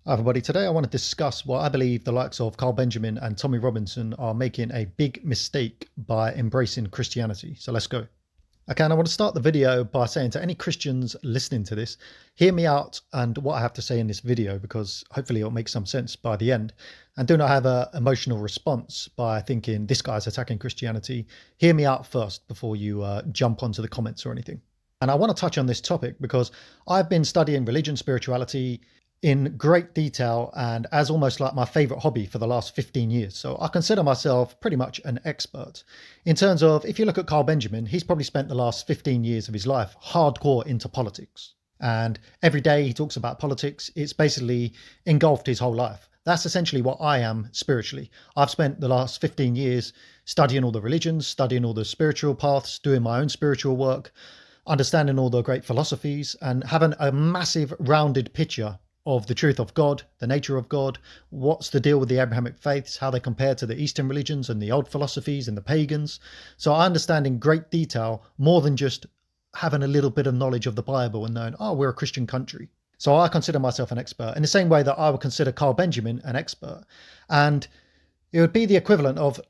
Hi everybody, today I want to discuss why I believe the likes of Carl Benjamin and Tommy Robinson are making a big mistake by embracing Christianity. So let's go. Okay, and I want to start the video by saying to any Christians listening to this, hear me out and what I have to say in this video, because hopefully it'll make some sense by the end. And do not have an emotional response by thinking this guy's attacking Christianity. Hear me out first before you jump onto the comments or anything. And I want to touch on this topic because I've been studying religion, spirituality, in great detail and as almost like my favorite hobby for the last 15 years. So I consider myself pretty much an expert. In terms of, if you look at Carl Benjamin, he's probably spent the last 15 years of his life hardcore into politics. And every day he talks about politics. It's basically engulfed his whole life. That's essentially what I am spiritually. I've spent the last 15 years studying all the religions, studying all the spiritual paths, doing my own spiritual work, understanding all the great philosophies, and having a massive rounded picture of the truth of God, the nature of God, what's the deal with the Abrahamic faiths, how they compare to the Eastern religions and the old philosophies and the pagans. So I understand in great detail more than just having a little bit of knowledge of the Bible and knowing, oh, we're a Christian country. So I consider myself an expert in the same way that I would consider Carl Benjamin an expert. And it would be the equivalent of,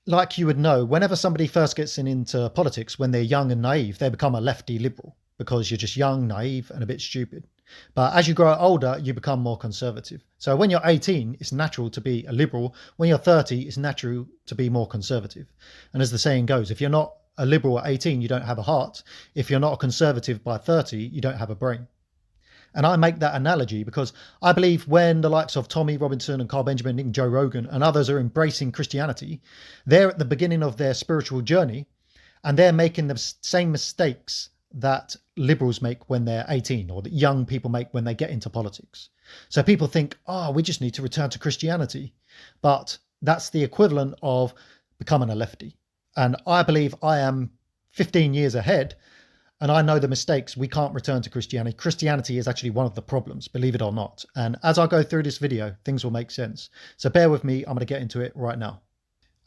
like you would know, whenever somebody first gets into politics, when they're young and naive, they become a lefty liberal because you're just young, naive, and a bit stupid. But as you grow older, you become more conservative. So when you're 18, it's natural to be a liberal. When you're 30, it's natural to be more conservative. And as the saying goes, if you're not a liberal at 18, you don't have a heart. If you're not a conservative by 30, you don't have a brain. And I make that analogy because I believe when the likes of Tommy Robinson and Carl Benjamin and Joe Rogan and others are embracing Christianity, they're at the beginning of their spiritual journey and they're making the same mistakes that liberals make when they're 18 or that young people make when they get into politics. So people think, oh, we just need to return to Christianity. But that's the equivalent of becoming a lefty. And I believe I am 15 years ahead and I know the mistakes. We can't return to Christianity. Christianity is actually one of the problems, believe it or not. And as I go through this video, things will make sense. So bear with me. I'm going to get into it right now.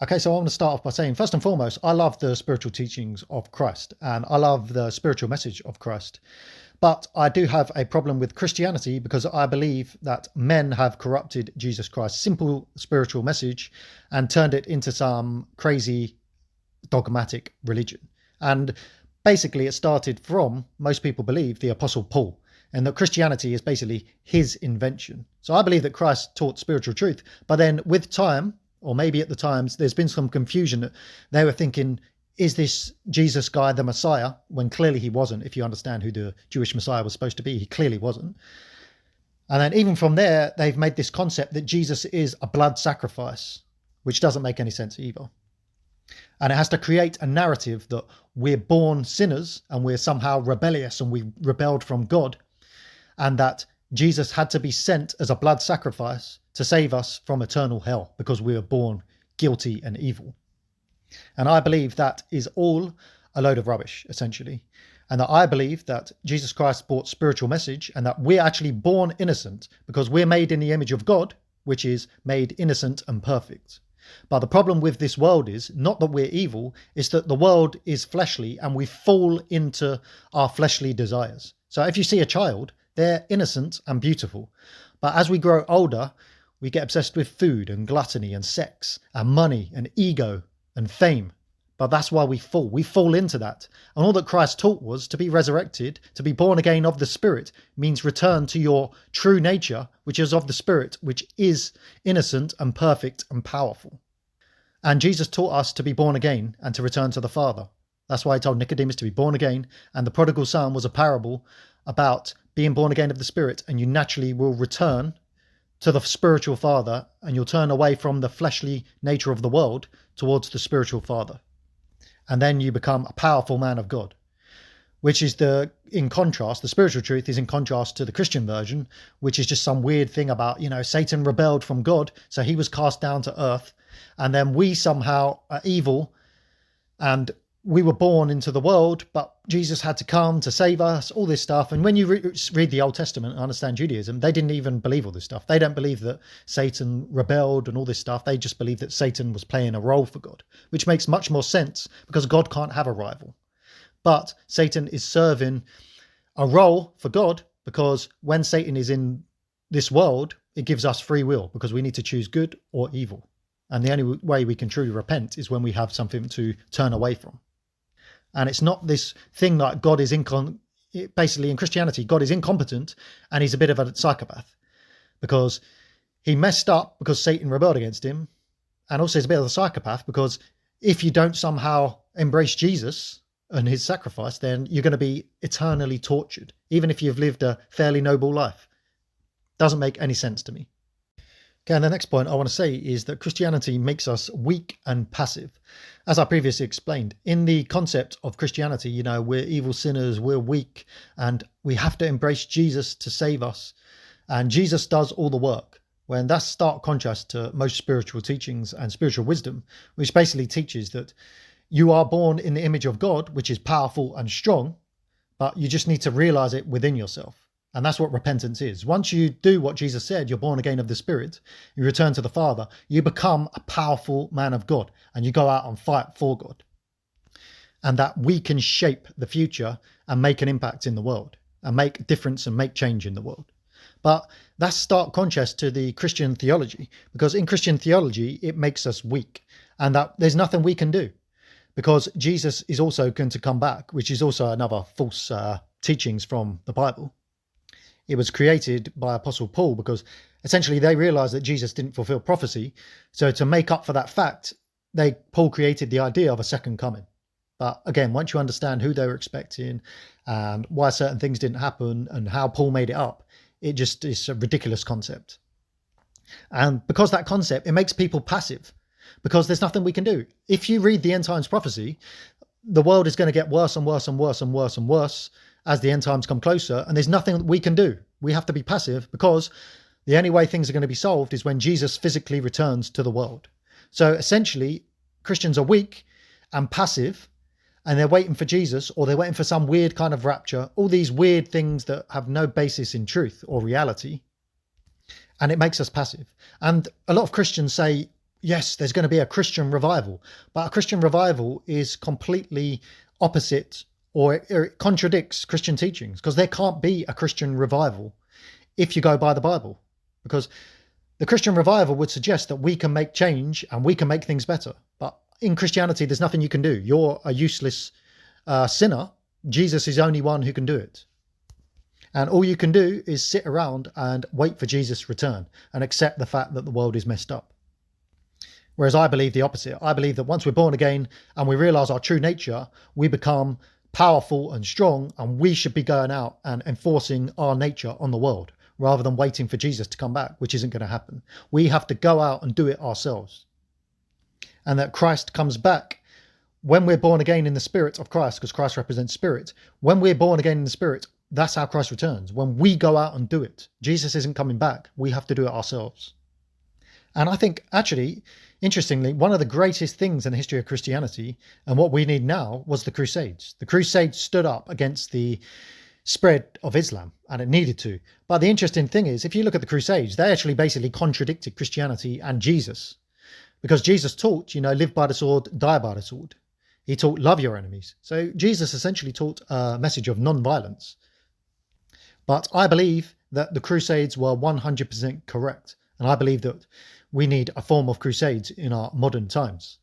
Okay, so I want to start off by saying, first and foremost, I love the spiritual teachings of Christ and I love the spiritual message of Christ. But I do have a problem with Christianity because I believe that men have corrupted Jesus Christ's simple spiritual message and turned it into some crazy dogmatic religion. And basically it started from, most people believe, the Apostle Paul. And that Christianity is basically his invention. So I believe that Christ taught spiritual truth, but then with time, or maybe at the times, there's been some confusion. They were thinking, is this Jesus guy the Messiah? When clearly he wasn't. If you understand who the Jewish Messiah was supposed to be, he clearly wasn't. And then even from there, they've made this concept that Jesus is a blood sacrifice, which doesn't make any sense either. And it has to create a narrative that we're born sinners and we're somehow rebellious and we rebelled from God, and that Jesus had to be sent as a blood sacrifice to save us from eternal hell because we were born guilty and evil. And I believe that is all a load of rubbish, essentially. And that I believe that Jesus Christ brought spiritual message and that we're actually born innocent because we're made in the image of God, which is made innocent and perfect. But the problem with this world is not that we're evil, it's that the world is fleshly and we fall into our fleshly desires. So if you see a child, they're innocent and beautiful. But as we grow older, we get obsessed with food and gluttony and sex and money and ego and fame. But that's why we fall. We fall into that. And all that Christ taught was to be resurrected, to be born again of the Spirit, means return to your true nature, which is of the Spirit, which is innocent and perfect and powerful. And Jesus taught us to be born again and to return to the Father. That's why he told Nicodemus to be born again. And the prodigal son was a parable about being born again of the Spirit, and you naturally will return to the spiritual Father and you'll turn away from the fleshly nature of the world towards the spiritual Father. And then you become a powerful man of God, which is in contrast, the spiritual truth is in contrast to the Christian version, which is just some weird thing about, Satan rebelled from God, so he was cast down to earth, and then we somehow are evil and we were born into the world, but Jesus had to come to save us, all this stuff. And when you read the Old Testament and understand Judaism, they didn't even believe all this stuff. They don't believe that Satan rebelled and all this stuff. They just believe that Satan was playing a role for God, which makes much more sense because God can't have a rival. But Satan is serving a role for God because when Satan is in this world it gives us free will because we need to choose good or evil. And the only way we can truly repent is when we have something to turn away from. And it's not this thing like God is basically in Christianity, God is incompetent and he's a bit of a psychopath because he messed up because Satan rebelled against him. And also he's a bit of a psychopath because if you don't somehow embrace Jesus and his sacrifice, then you're going to be eternally tortured, even if you've lived a fairly noble life. Doesn't make any sense to me. Okay, and the next point I want to say is that Christianity makes us weak and passive. As I previously explained, in the concept of Christianity, we're evil sinners, we're weak, and we have to embrace Jesus to save us. And Jesus does all the work. When that's stark contrast to most spiritual teachings and spiritual wisdom, which basically teaches that you are born in the image of God, which is powerful and strong, but you just need to realize it within yourself. And that's what repentance is. Once you do what Jesus said, you're born again of the Spirit, you return to the Father, you become a powerful man of God and you go out and fight for God. And that we can shape the future and make an impact in the world and make a difference and make change in the world. But that's stark contrast to the Christian theology, because in Christian theology, it makes us weak and that there's nothing we can do because Jesus is also going to come back, which is also another false teachings from the Bible. It was created by Apostle Paul because essentially they realized that Jesus didn't fulfill prophecy. So to make up for that fact, Paul created the idea of a second coming. But again, once you understand who they were expecting and why certain things didn't happen and how Paul made it up, it just is a ridiculous concept. And because that concept, it makes people passive because there's nothing we can do. If you read the end times prophecy, the world is going to get worse and worse and worse and worse and worse as the end times come closer, and there's nothing we can do. We have to be passive because the only way things are going to be solved is when Jesus physically returns to the world. So essentially, Christians are weak and passive, and they're waiting for Jesus, or they're waiting for some weird kind of rapture, all these weird things that have no basis in truth or reality, and it makes us passive. And a lot of Christians say, yes, there's going to be a Christian revival, but a Christian revival is completely opposite or it contradicts Christian teachings because there can't be a Christian revival if you go by the Bible, because the Christian revival would suggest that we can make change and we can make things better. But in Christianity, there's nothing you can do. You're a useless sinner. Jesus is the only one who can do it. And all you can do is sit around and wait for Jesus' return and accept the fact that the world is messed up. Whereas I believe the opposite. I believe that once we're born again and we realize our true nature, we become powerful and strong, and we should be going out and enforcing our nature on the world rather than waiting for Jesus to come back, which isn't going to happen. We have to go out and do it ourselves. And that Christ comes back when we're born again in the Spirit of Christ, because Christ represents Spirit. When we're born again in the Spirit, that's how Christ returns. When we go out and do it, Jesus isn't coming back. We have to do it ourselves. And I think actually, interestingly, one of the greatest things in the history of Christianity and what we need now was the Crusades. The Crusades stood up against the spread of Islam, and it needed to. But the interesting thing is, if you look at the Crusades, they actually basically contradicted Christianity and Jesus, because Jesus taught, live by the sword, die by the sword. He taught love your enemies. So Jesus essentially taught a message of non-violence. But I believe that the Crusades were 100% correct. And I believe that we need a form of crusades in our modern times.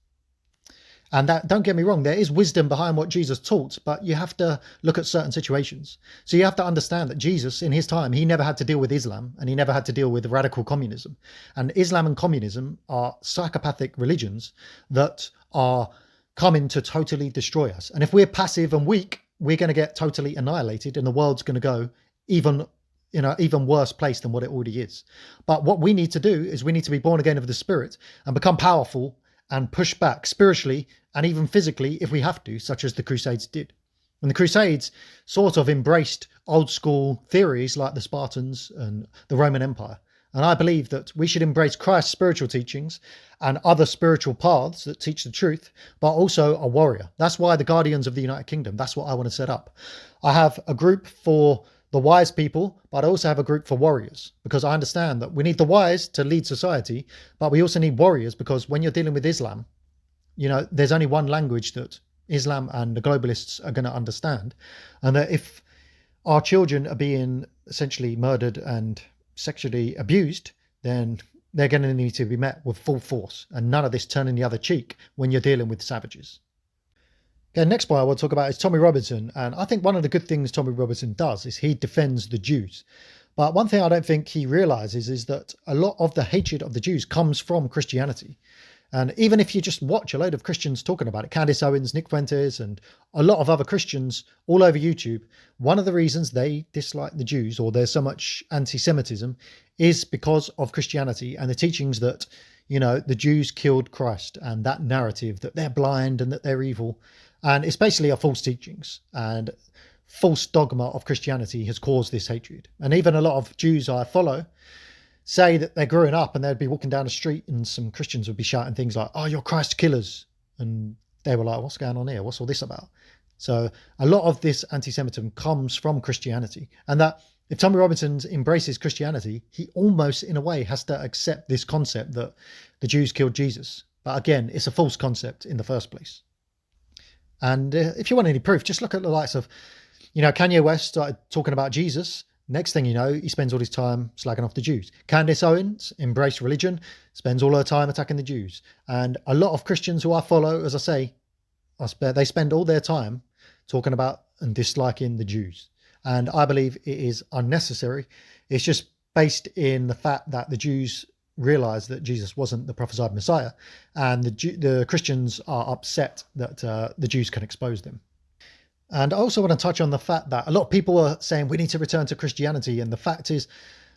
And that, don't get me wrong, there is wisdom behind what Jesus taught, but you have to look at certain situations. So you have to understand that Jesus, in his time, he never had to deal with Islam and he never had to deal with radical communism. And Islam and communism are psychopathic religions that are coming to totally destroy us. And if we're passive and weak, we're going to get totally annihilated and the world's going to go even worse place than what it already is. But what we need to do is we need to be born again of the Spirit and become powerful and push back spiritually and even physically if we have to, such as the Crusades did. And the Crusades sort of embraced old school theories like the Spartans and the Roman Empire. And I believe that we should embrace Christ's spiritual teachings and other spiritual paths that teach the truth, but also a warrior. That's why the Guardians of the United Kingdom, that's what I want to set up. I have a group for the wise people, but I also have a group for warriors, because I understand that we need the wise to lead society, but we also need warriors, because when you're dealing with Islam, there's only one language that Islam and the globalists are going to understand. And that if our children are being essentially murdered and sexually abused, then they're going to need to be met with full force, and none of this turning the other cheek when you're dealing with savages. Okay, next point I want to talk about is Tommy Robinson. And I think one of the good things Tommy Robinson does is he defends the Jews. But one thing I don't think he realizes is that a lot of the hatred of the Jews comes from Christianity. And even if you just watch a load of Christians talking about it, Candace Owens, Nick Fuentes, and a lot of other Christians all over YouTube, one of the reasons they dislike the Jews, or there's so much anti-Semitism, is because of Christianity and the teachings that, you know, the Jews killed Christ, and that narrative that they're blind and that they're evil. And it's basically a false teachings, and false dogma of Christianity has caused this hatred. And even a lot of Jews I follow say that they're growing up and they'd be walking down the street and some Christians would be shouting things like, "Oh, you're Christ killers." And they were like, "What's going on here? What's all this about?" So a lot of this anti-Semitism comes from Christianity. And that if Tommy Robinson embraces Christianity, he almost in a way has to accept this concept that the Jews killed Jesus. But again, it's a false concept in the first place. And if you want any proof, just look at the likes of, you know, Kanye West started talking about Jesus. Next thing you know, he spends all his time slagging off the Jews. Candace Owens embraced religion, spends all her time attacking the Jews. And a lot of Christians who I follow, as I say, they spend all their time talking about and disliking the Jews. And I believe it is unnecessary. It's just based in the fact that the Jews realized that Jesus wasn't the prophesied Messiah, and the Christians are upset that the Jews can expose them. And I also want to touch on the fact that a lot of people are saying we need to return to Christianity, and the fact is,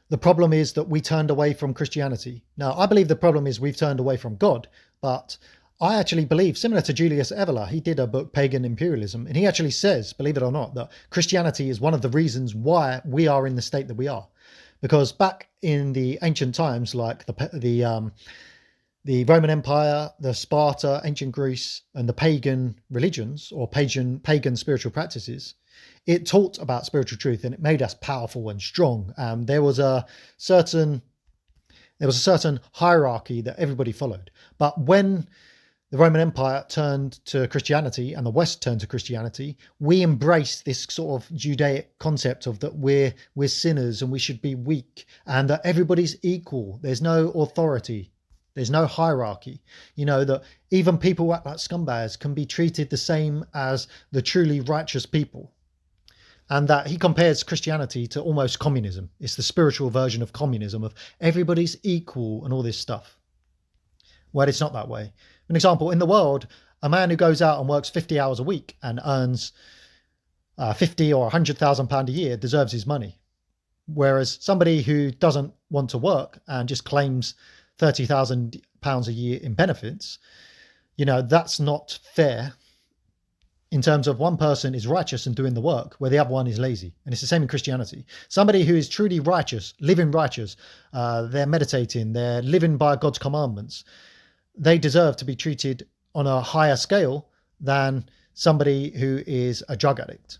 the problem is that we turned away from Christianity. Now, I believe the problem is we've turned away from God, but I actually believe, similar to Julius Evola, he did a book, Pagan Imperialism, and he actually says, believe it or not, that Christianity is one of the reasons why we are in the state that we are. Because back in the ancient times, like the Roman Empire, the Sparta, ancient Greece, and the pagan religions or pagan spiritual practices, it taught about spiritual truth and it made us powerful and strong. There was a certain hierarchy that everybody followed. But when the Roman Empire turned to Christianity and the West turned to Christianity, we embraced this sort of Judaic concept of that we're sinners and we should be weak and that everybody's equal. There's no authority. There's no hierarchy. You know, that even people who act like scumbags can be treated the same as the truly righteous people. And that he compares Christianity to almost communism. It's the spiritual version of communism, of everybody's equal and all this stuff. Well, it's not that way. An example, in the world, a man who goes out and works 50 hours a week and earns 50 or £100,000 a year deserves his money. Whereas somebody who doesn't want to work and just claims £30,000 a year in benefits, you know, that's not fair in terms of one person is righteous and doing the work where the other one is lazy. And it's the same in Christianity. Somebody who is truly righteous, living righteous, they're meditating, they're living by God's commandments, they deserve to be treated on a higher scale than somebody who is a drug addict.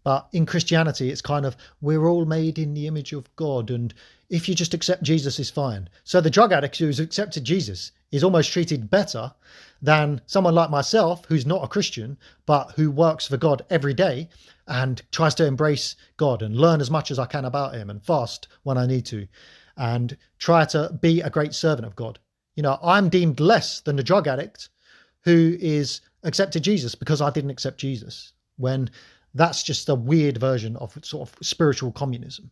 But in Christianity, it's kind of, we're all made in the image of God, and if you just accept Jesus, is fine. So the drug addict who's accepted Jesus is almost treated better than someone like myself, who's not a Christian, but who works for God every day and tries to embrace God and learn as much as I can about him and fast when I need to and try to be a great servant of God. You know, I'm deemed less than the drug addict who is accepted Jesus because I didn't accept Jesus, when that's just a weird version of sort of spiritual communism.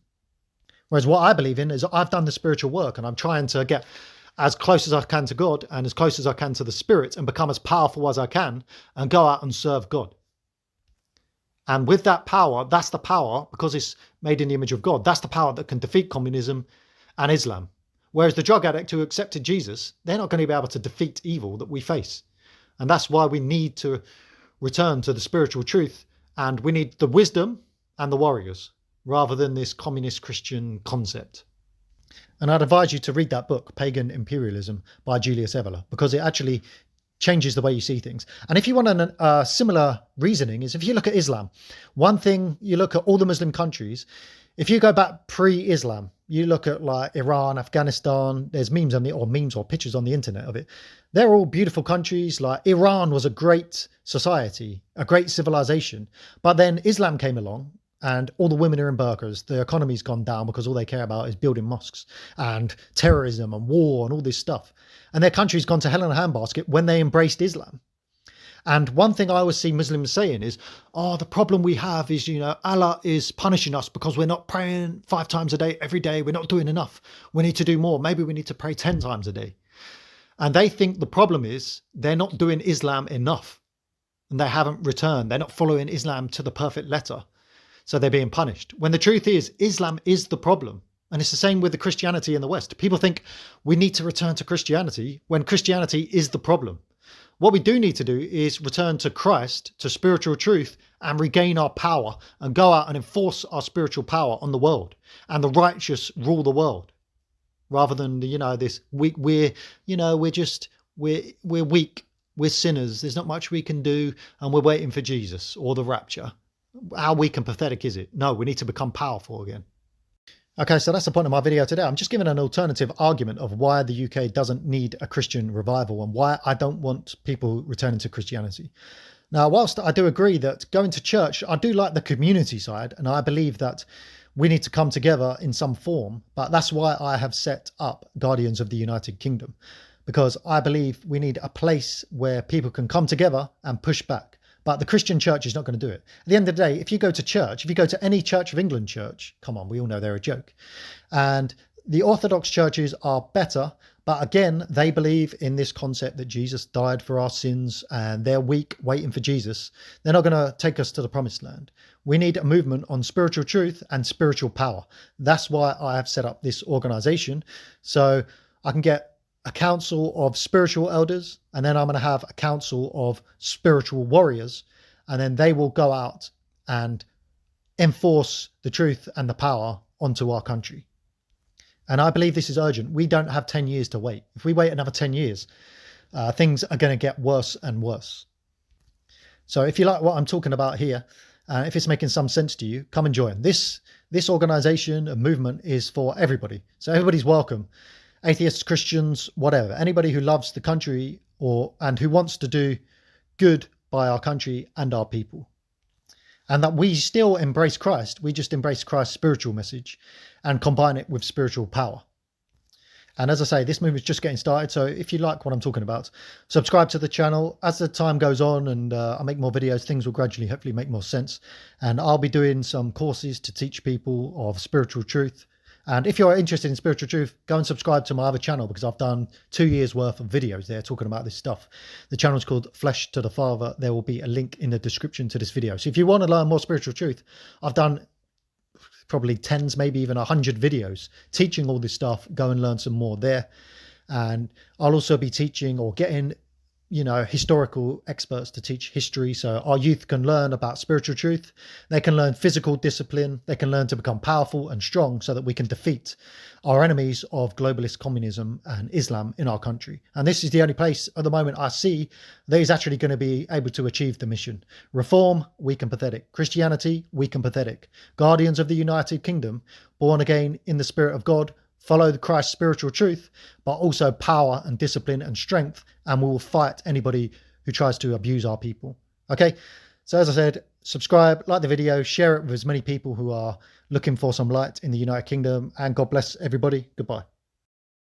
Whereas what I believe in is I've done the spiritual work and I'm trying to get as close as I can to God and as close as I can to the Spirit and become as powerful as I can and go out and serve God. And with that power, that's the power, because it's made in the image of God, that's the power that can defeat communism and Islam. Whereas the drug addict who accepted Jesus, they're not going to be able to defeat evil that we face. And that's why we need to return to the spiritual truth, and we need the wisdom and the warriors rather than this communist Christian concept. And I'd advise you to read that book, Pagan Imperialism by Julius Evola, because it actually changes the way you see things. And if you want a similar reasoning, is if you look at Islam, one thing, you look at all the Muslim countries, if you go back pre-Islam, you look at like Iran, Afghanistan, there's memes or pictures on the internet of it. They're all beautiful countries. Like Iran was a great society, a great civilization. But then Islam came along and all the women are in burqas. The economy's gone down because all they care about is building mosques and terrorism and war and all this stuff. And their country's gone to hell in a handbasket when they embraced Islam. And one thing I always see Muslims saying is, oh, the problem we have is, Allah is punishing us because we're not praying 5 times a day, every day. We're not doing enough. We need to do more. Maybe we need to pray 10 times a day. And they think the problem is they're not doing Islam enough and they haven't returned. They're not following Islam to the perfect letter. So they're being punished. When the truth is, Islam is the problem. And it's the same with the Christianity in the West. People think we need to return to Christianity when Christianity is the problem. What we do need to do is return to Christ, to spiritual truth, and regain our power and go out and enforce our spiritual power on the world. And the righteous rule the world, rather than this weak. We're weak. We're sinners. There's not much we can do, and we're waiting for Jesus or the rapture. How weak and pathetic is it? No, we need to become powerful again. Okay, so that's the point of my video today. I'm just giving an alternative argument of why the UK doesn't need a Christian revival and why I don't want people returning to Christianity. Now, whilst I do agree that going to church, I do like the community side, and I believe that we need to come together in some form, but that's why I have set up Guardians of the United Kingdom, because I believe we need a place where people can come together and push back. But the Christian church is not going to do it. At the end of the day, if you go to church, if you go to any Church of England church, come on, we all know they're a joke. And the Orthodox churches are better, but again, they believe in this concept that Jesus died for our sins and they're weak waiting for Jesus. They're not going to take us to the promised land. We need a movement on spiritual truth and spiritual power. That's why I have set up this organization, so I can get a council of spiritual elders, and then I'm going to have a council of spiritual warriors, and then they will go out and enforce the truth and the power onto our country. And I believe this is urgent. We don't have 10 years to wait. If we wait another 10 years, things are going to get worse and worse. So if you like what I'm talking about here, if it's making some sense to you, come and join. This organization and movement is for everybody. So everybody's welcome. Atheists, Christians, whatever, anybody who loves the country and who wants to do good by our country and our people. And that we still embrace Christ. We just embrace Christ's spiritual message and combine it with spiritual power. And as I say, this movement's just getting started. So if you like what I'm talking about, subscribe to the channel. As the time goes on and I make more videos, things will gradually, hopefully, make more sense. And I'll be doing some courses to teach people of spiritual truth. And if you're interested in spiritual truth, go and subscribe to my other channel, because I've done 2 years worth of videos there talking about this stuff. The channel's called Flesh to the Father. There will be a link in the description to this video. So if you want to learn more spiritual truth, I've done probably tens, maybe even 100 videos teaching all this stuff. Go and learn some more there. And I'll also be teaching or getting historical experts to teach history, so our youth can learn about spiritual truth. They can learn physical discipline. They can learn to become powerful and strong so that we can defeat our enemies of globalist communism and Islam in our country. And this is the only place at the moment I see that is actually going to be able to achieve the mission. Reform, weak and pathetic. Christianity, weak and pathetic. Guardians of the United Kingdom, born again in the Spirit of God, follow Christ's spiritual truth, but also power and discipline and strength, and we will fight anybody who tries to abuse our people. Okay, so as I said, subscribe, like the video, share it with as many people who are looking for some light in the United Kingdom, and God bless everybody. Goodbye.